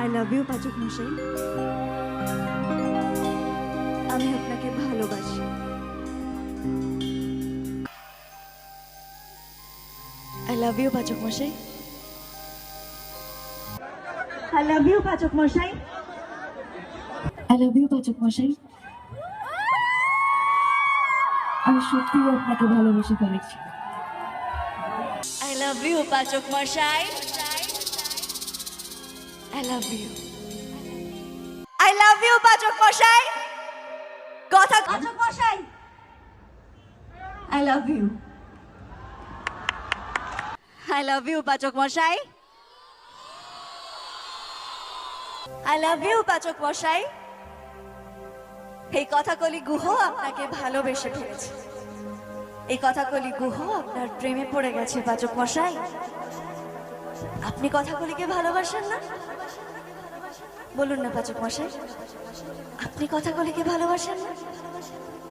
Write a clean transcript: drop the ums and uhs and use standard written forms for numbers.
I love you পাচক মশাই, আমি আপনাকে ভালোবাসি। আই লাভ ইউ পাচক মশাই, আই লাভ ইউ পাচক মশাই, আই লাভ ইউ পাচক মশাই, আমি সত্যিই আপনাকে ভালোবেসে ফেলেছি। আই লাভ ইউ পাচক মশাই, I love you, I love you পাচক মশাই, কথা পাচক মশাই, I love you, I love you পাচক মশাই, আই লাভ ইউ পাচক মশাই। এই কথাকলি গুহ আপনাকে ভালোবেসে ফেলেছে, এই কথাকলি গুহ আপনার প্রেমে পড়ে গেছে পাচক মশাই। আপনি কথাকলিকে ভালোবাসেন না? বলুন না পাচক মশাই, আপনি কথাকলিকে ভালোবাসেন না?